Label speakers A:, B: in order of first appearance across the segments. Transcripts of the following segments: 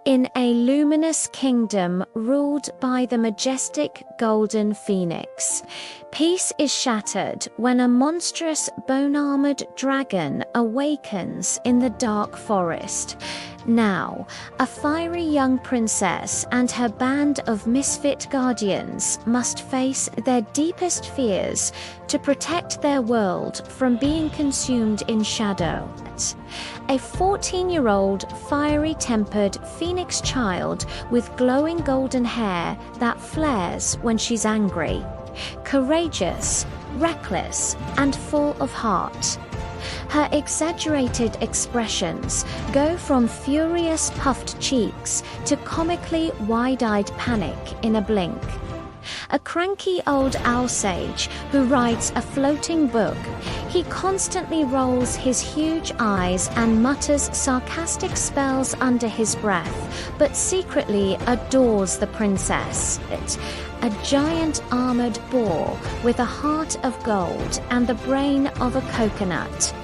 A: In a luminous kingdom ruled by the majestic golden phoenix, peace is shattered when a monstrous bone-armored dragon awakens in the dark forest. Now, a fiery young princess and her band of misfit guardians must face their deepest fears to protect their world from being consumed in shadow. A 14-year-old fiery-tempered phoenix child with glowing golden hair that flares when she's angry, courageous, reckless, and full of heart. Her exaggerated expressions go from furious puffed cheeks to comically wide-eyed panic in a blink. A cranky old owl sage who writes a floating book, he constantly rolls his huge eyes and mutters sarcastic spells under his breath, but secretly adores the princess. A giant armored boar with a heart of gold and the brain of a coconut.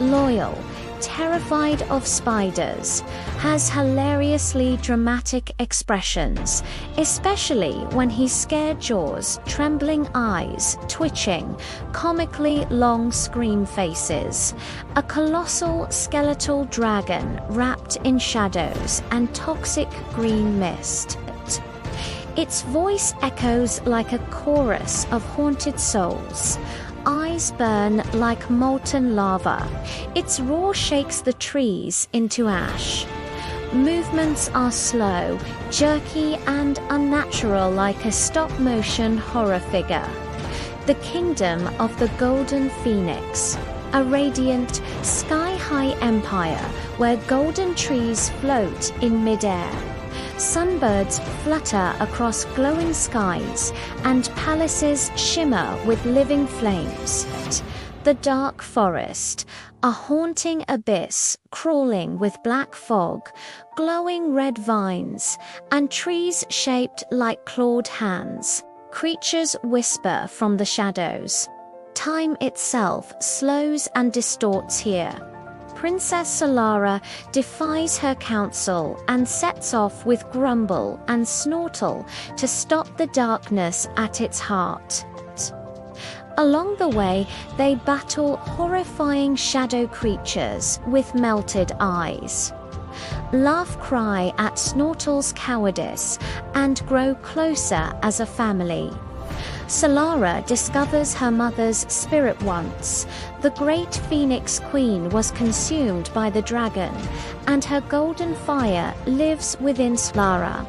A: Loyal, terrified of spiders, has hilariously dramatic expressions, especially when he's scared jaws, trembling eyes, twitching, comically long scream faces. A colossal skeletal dragon wrapped in shadows and toxic green mist. Its voice echoes like a chorus of haunted souls. Eyes burn like molten lava. Its roar shakes the trees into ash. Movements are slow, jerky, and unnatural like a stop-motion horror figure. The kingdom of the Golden Phoenix, a radiant, sky-high empire where golden trees float in mid-air. Sunbirds flutter across glowing skies, and palaces shimmer with living flames. The dark forest, a haunting abyss crawling with black fog, glowing red vines, and trees shaped like clawed hands. Creatures whisper from the shadows. Time itself slows and distorts here. Princess Solara defies her council and sets off with Grumble and Snortle to stop the darkness at its heart. Along the way, they battle horrifying shadow creatures with melted eyes. Laugh cry at Snortle's cowardice and grow closer as a family. Solara discovers her mother's spirit once. The great Phoenix Queen was consumed by the dragon, and her golden fire lives within Solara.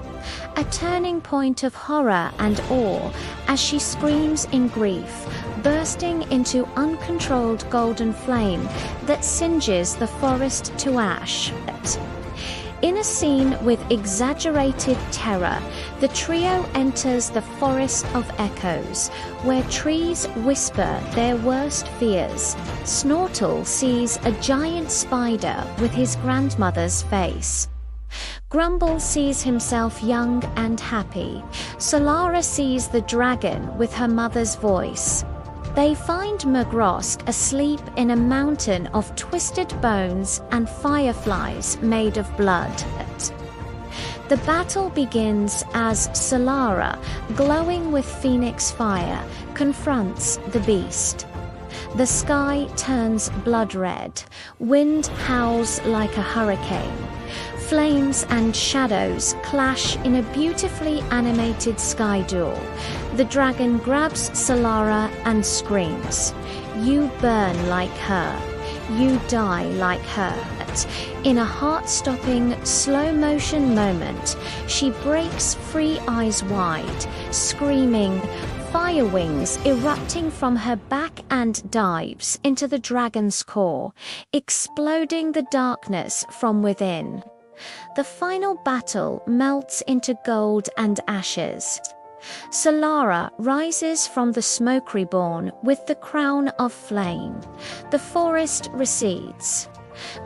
A: A turning point of horror and awe as she screams in grief, bursting into uncontrolled golden flame that singes the forest to ash. In a scene with exaggerated terror, the trio enters the Forest of Echoes, where trees whisper their worst fears. Snortle sees a giant spider with his grandmother's face. Grumble sees himself young and happy. Solara sees the dragon with her mother's voice. They find Magrosk asleep in a mountain of twisted bones and fireflies made of blood. The battle begins as Solara, glowing with phoenix fire, confronts the beast. The sky turns blood red. Wind howls like a hurricane. Flames and shadows clash in a beautifully animated sky duel. The dragon grabs Solara and screams, "You burn like her. You die like her." In a heart-stopping, slow-motion moment, she breaks free, eyes wide, screaming, fire wings erupting from her back, and dives into the dragon's core, exploding the darkness from within. The final battle melts into gold and ashes. Solara rises from the smoke reborn with the crown of flame. The forest recedes.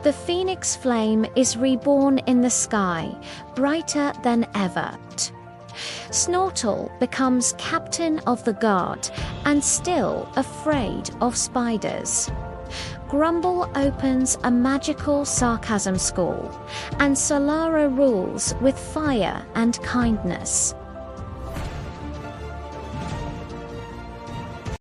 A: The phoenix flame is reborn in the sky, brighter than ever. Snortle becomes captain of the guard and still afraid of spiders. Grumble opens a magical sarcasm school, and Solara rules with fire and kindness.